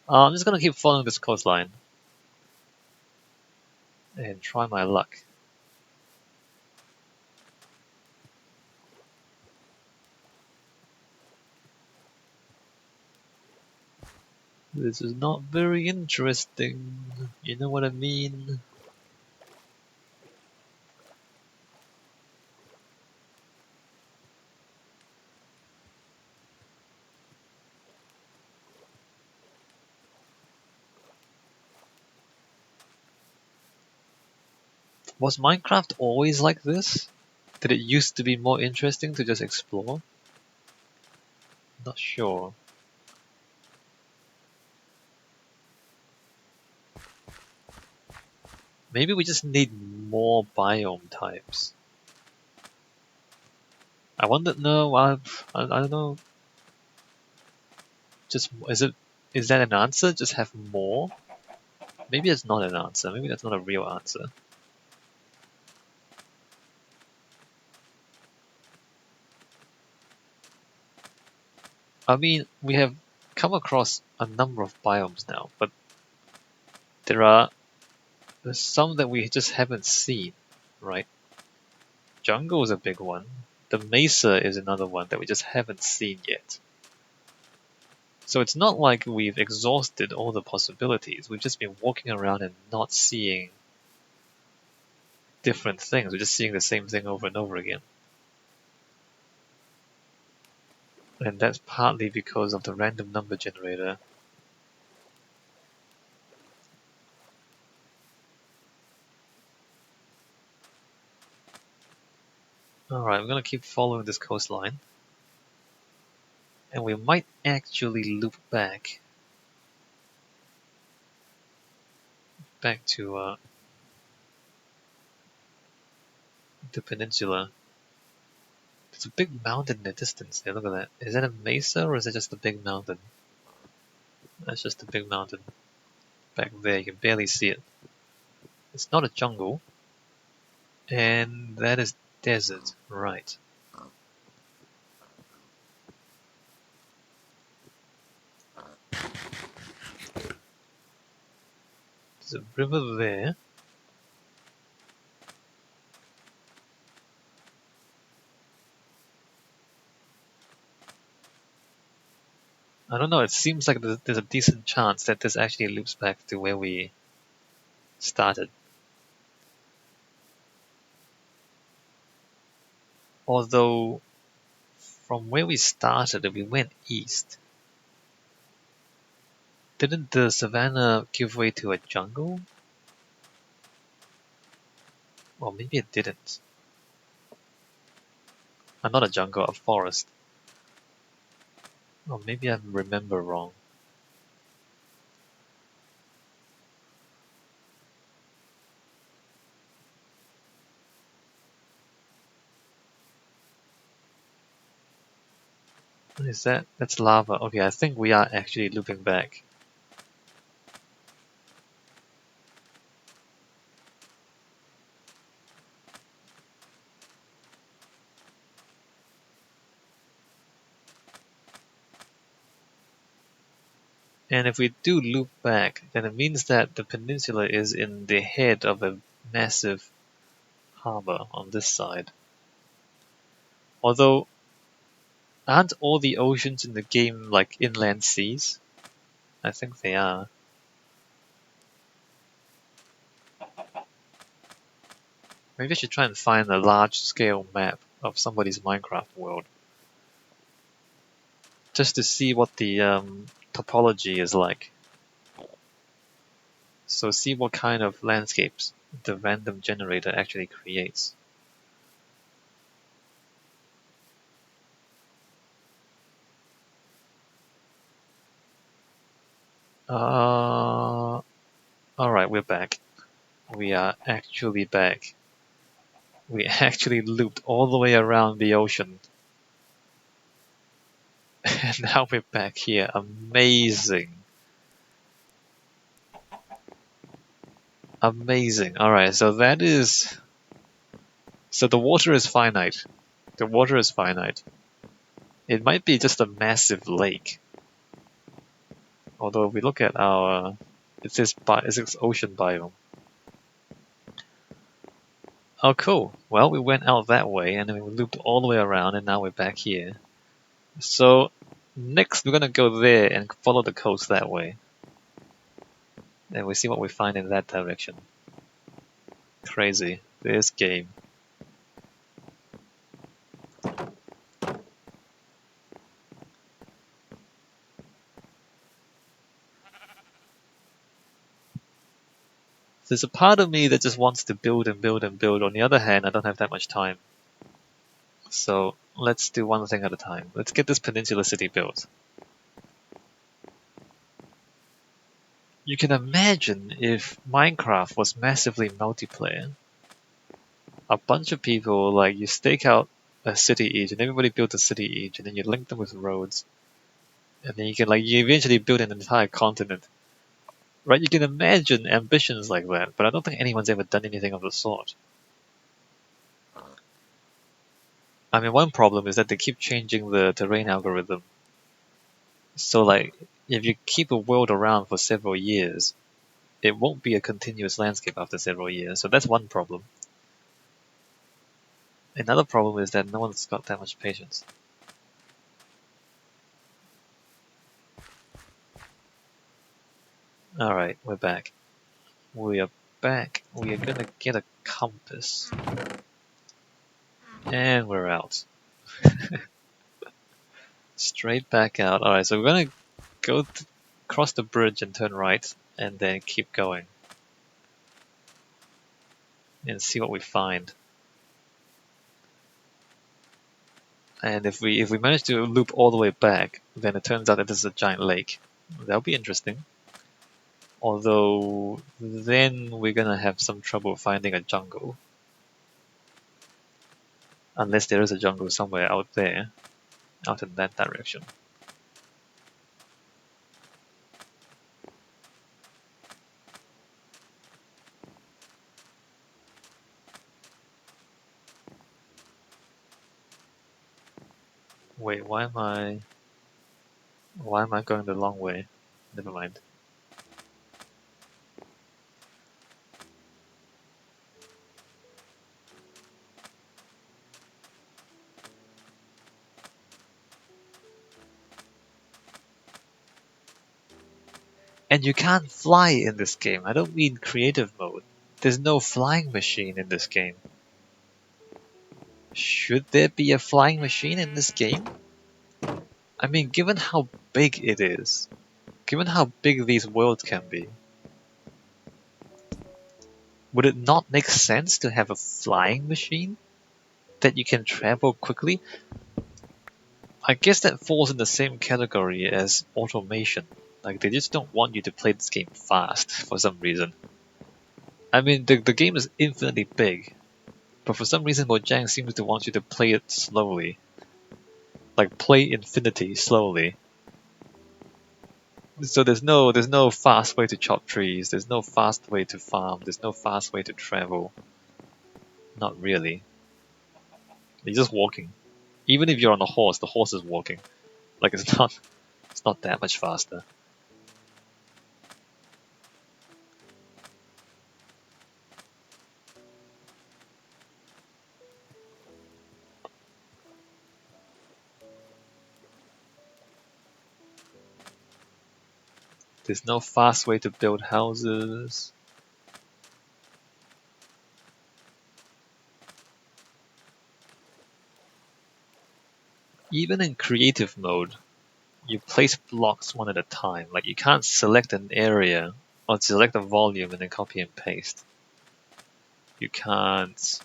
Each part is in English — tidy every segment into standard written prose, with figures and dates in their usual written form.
I'm just gonna keep following this coastline and try my luck. This is not very interesting. You know what I mean? Was Minecraft always like this? Did it used to be more interesting to just explore? Not sure. Maybe we just need more biome types. I wonder. No, I don't know. Just is that an answer? Just have more? Maybe it's not an answer. Maybe that's not a real answer. I mean, we have come across a number of biomes now, but there's some that we just haven't seen, right? Jungle is a big one. The mesa is another one that we just haven't seen yet. So it's not like we've exhausted all the possibilities. We've just been walking around and not seeing different things. We're just seeing the same thing over and over again. And that's partly because of the random number generator. Alright, I'm gonna keep following this coastline. And we might actually loop back to the peninsula. There's a big mountain in the distance there, look at that. Is that a mesa or is it just a big mountain? That's just a big mountain. Back there, you can barely see it. It's not a jungle. And that is desert, right. There's a river there. I don't know, it seems like there's a decent chance that this actually loops back to where we started. Although, from where we started, we went east. Didn't the savannah give way to a jungle? Or maybe it didn't. Not a jungle, a forest. Or maybe I remember wrong. What is that? That's lava. Okay, I think we are actually looping back. And if we do loop back, then it means that the peninsula is in the head of a massive harbor on this side. Although, aren't all the oceans in the game like inland seas? I think they are. Maybe I should try and find a large-scale map of somebody's Minecraft world. Just to see what the topology is like. So see what kind of landscapes the random generator actually creates. Alright, we're back. We are actually back. We actually looped all the way around the ocean. And now we're back here. Amazing. Amazing. Alright, so that is... So the water is finite. The water is finite. It might be just a massive lake. Although if we look at our, it says ocean biome. Oh, cool. Well, we went out that way, and then we looped all the way around, and now we're back here. So, next we're gonna go there and follow the coast that way. And we see what we find in that direction. Crazy. This game. There's a part of me that just wants to build and build and build. On the other hand, I don't have that much time. So, let's do one thing at a time. Let's get this Peninsula city built. You can imagine if Minecraft was massively multiplayer. A bunch of people, like, you stake out a city each, and everybody builds a city each, and then you link them with roads. And then you eventually build an entire continent. Right? You can imagine ambitions like that, but I don't think anyone's ever done anything of the sort. I mean, one problem is that they keep changing the terrain algorithm. So, like, if you keep a world around for several years, it won't be a continuous landscape after several years. So that's one problem. Another problem is that no one's got that much patience. Alright, we're back. We are back. We are gonna get a compass. And we're out. Straight back out. Alright, so we're gonna go cross the bridge and turn right, and then keep going. And see what we find. And if we manage to loop all the way back, then it turns out that this is a giant lake. That'll be interesting. Although then we're gonna have some trouble finding a jungle. Unless there is a jungle somewhere out there, out in that direction. Wait, why am I going the long way? Never mind. And you can't fly in this game. I don't mean creative mode. There's no flying machine in this game. Should there be a flying machine in this game? I mean, given how big it is, given how big these worlds can be, would it not make sense to have a flying machine that you can travel quickly? I guess that falls in the same category as automation. Like, they just don't want you to play this game fast for some reason. I mean, the game is infinitely big, but for some reason Mojang seems to want you to play it slowly. Like, play infinity slowly. So there's no fast way to chop trees, there's no fast way to farm, there's no fast way to travel. Not really. You're just walking. Even if you're on the horse is walking. Like, it's not that much faster. There's no fast way to build houses. Even in creative mode, you place blocks one at a time. Like, you can't select an area or select a volume and then copy and paste. You can't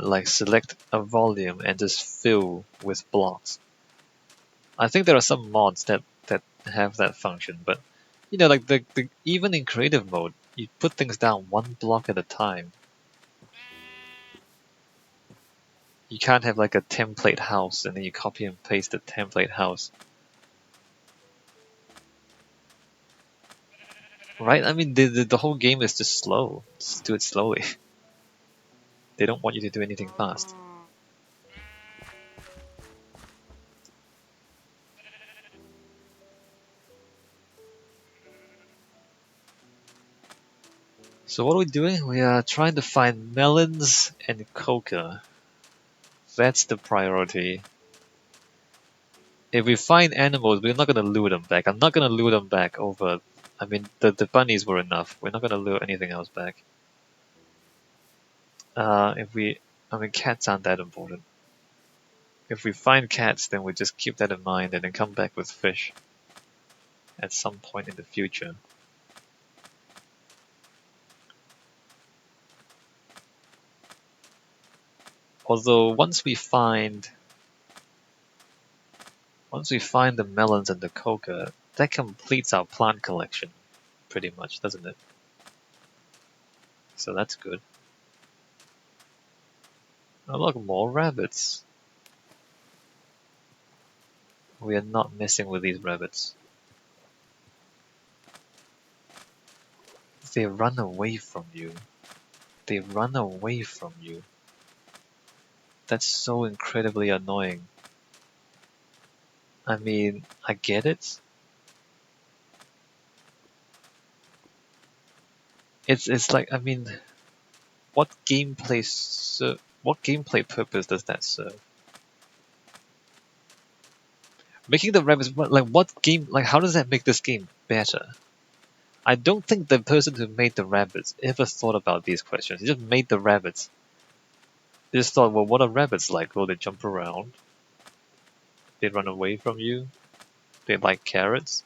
like select a volume and just fill with blocks. I think there are some mods that have that function, but you know, like the even in creative mode, you put things down one block at a time. You can't have like a template house and then you copy and paste the template house. Right? I mean, the whole game is just slow. Just do it slowly. They don't want you to do anything fast. So what are we doing? We are trying to find melons and coca. That's the priority. If we find animals, we're not gonna lure them back. I'm not gonna lure them back over. I mean, the bunnies were enough. We're not gonna lure anything else back. If we, I mean, cats aren't that important. If we find cats, then we just keep that in mind and then come back with fish at some point in the future. Although once we find the melons and the coca, that completes our plant collection, pretty much, doesn't it? So that's good. Oh look, more rabbits. We are not messing with these rabbits. They run away from you. They run away from you. That's so incredibly annoying. I mean, I get it. It's like, I mean, what gameplay purpose does that serve? Making the rabbits, how does that make this game better? I don't think the person who made the rabbits ever thought about these questions. He just made the rabbits. They just thought, well, what are rabbits like? Well, they jump around. They run away from you. They like carrots.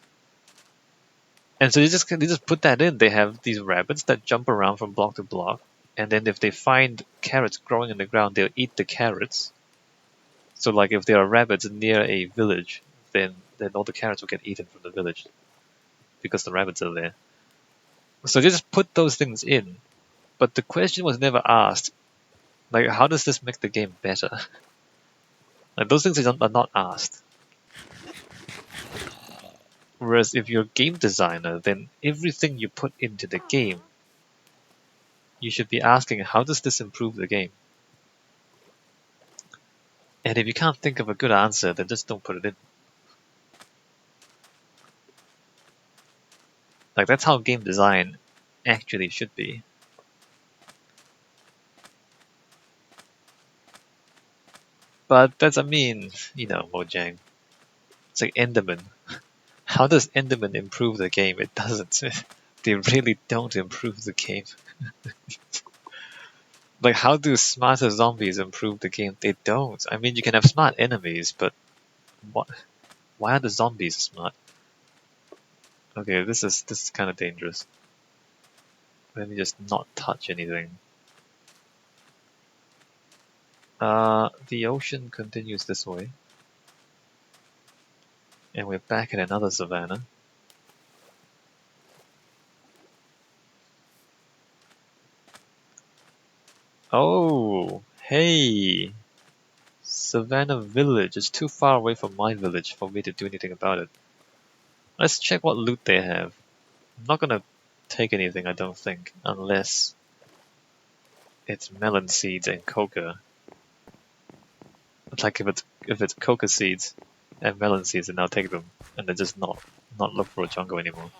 And so they just put that in. They have these rabbits that jump around from block to block. And then if they find carrots growing in the ground, they'll eat the carrots. So like if there are rabbits near a village, then all the carrots will get eaten from the village because the rabbits are there. So they just put those things in. But the question was never asked, like, how does this make the game better? Like, those things are not asked. Whereas if you're a game designer, then everything you put into the game, you should be asking, how does this improve the game? And if you can't think of a good answer, then just don't put it in. Like, that's how game design actually should be. But that's, I mean, Mojang. It's like Enderman. How does Enderman improve the game? It doesn't. They really don't improve the game. Like, how do smarter zombies improve the game? They don't. I mean, you can have smart enemies, but what? Why are the zombies smart? Okay, this is kind of dangerous. Let me just not touch anything. The ocean continues this way. And we're back in another savanna. Oh, hey! Savannah Village is too far away from my village for me to do anything about it. Let's check what loot they have. I'm not gonna take anything, I don't think, unless it's melon seeds and coca. Like if it's coca seeds and melon seeds, then I'll take them, and then just not look for a jungle anymore.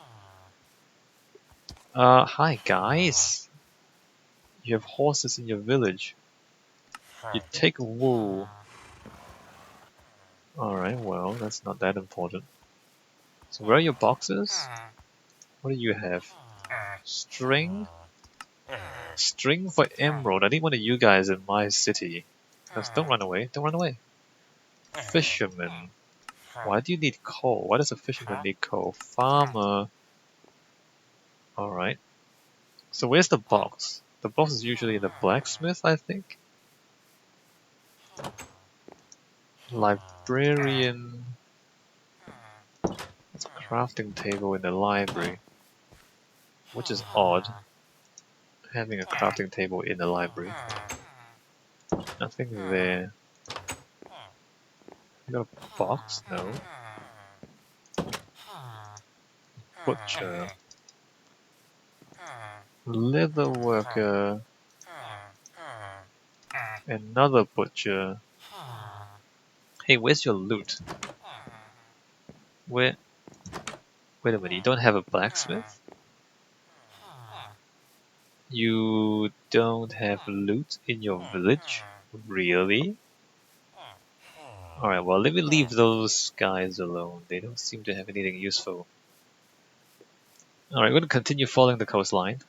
Hi guys. You have horses in your village. You take wool. Alright, well, that's not that important. So where are your boxes? What do you have? String? String for emerald. I need one of you guys in my city. Don't run away. Don't run away. Fisherman. Why do you need coal? Why does a fisherman need coal? Farmer. Alright. So where's the box? The box is usually in the blacksmith, I think. Librarian. It's a crafting table in the library. Which is odd. Having a crafting table in the library. Nothing there. You got a box? No. Butcher. Leather worker. Another butcher. Hey, where's your loot? Wait a minute, you don't have a blacksmith? You don't have loot in your village? Really? Alright, well, let me leave those guys alone. They don't seem to have anything useful. Alright, we're gonna continue following the coastline.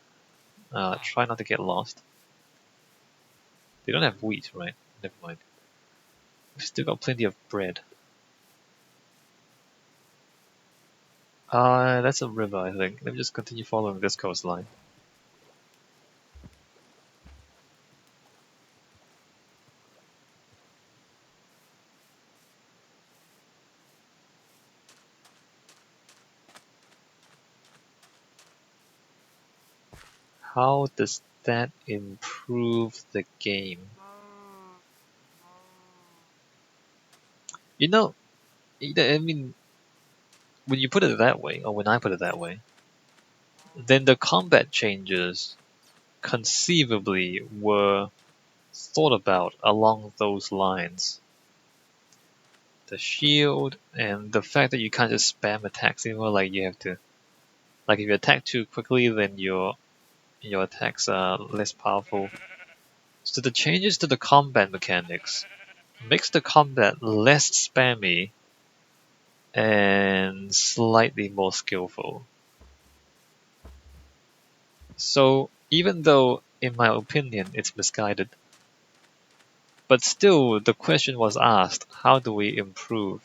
Try not to get lost. They don't have wheat, right? Never mind. We've still got plenty of bread. That's a river, I think. Let me just continue following this coastline. How does that improve the game? You know, I mean, when you put it that way, or when I put it that way, then the combat changes conceivably were thought about along those lines. The shield and the fact that you can't just spam attacks anymore, like you have to, like if you attack too quickly, then your attacks are less powerful. So the changes to the combat mechanics makes the combat less spammy and slightly more skillful. So even though, in my opinion, it's misguided, but still the question was asked, how do we improve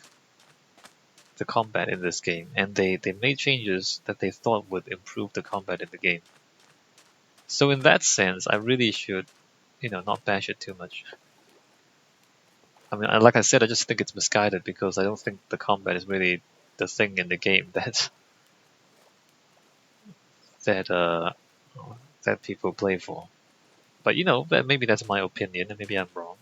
the combat in this game? And they made changes that they thought would improve the combat in the game. So in that sense, I really should, not bash it too much. I mean, like I said, I just think it's misguided because I don't think the combat is really the thing in the game that uh that people play for. But maybe that's my opinion, and maybe I'm wrong.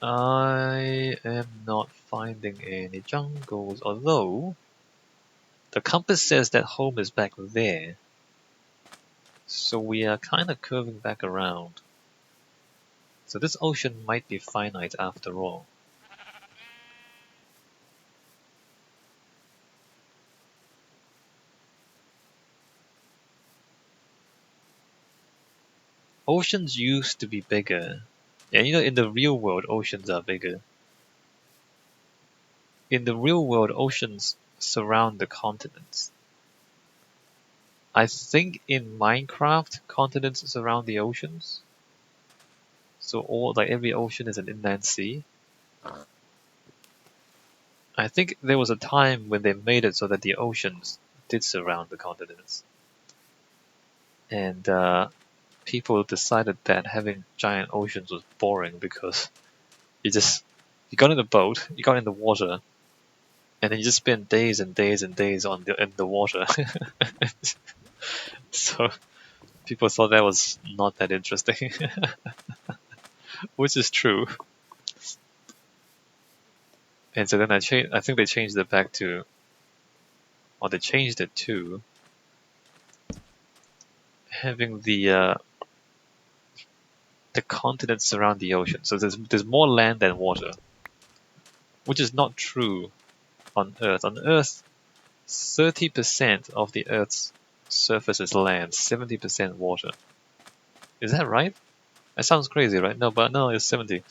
I am not finding any jungles, although the compass says that home is back there. So we are kind of curving back around. So this ocean might be finite after all. Oceans used to be bigger. And in the real world, oceans are bigger. In the real world, oceans surround the continents. I think in Minecraft, continents surround the oceans. So every ocean is an inland sea. I think there was a time when they made it so that the oceans did surround the continents. And people decided that having giant oceans was boring because you got in a boat, you got in the water, and then you just spend days and days and days in the water. So people thought that was not that interesting, which is true. And so then I think they changed it back to, or they changed it to having the continents surround the ocean. So there's more land than water, which is not true on Earth. On Earth, 30% of the Earth's surface is land, 70% water. Is that right? That sounds crazy, right? No, but no, it's 70.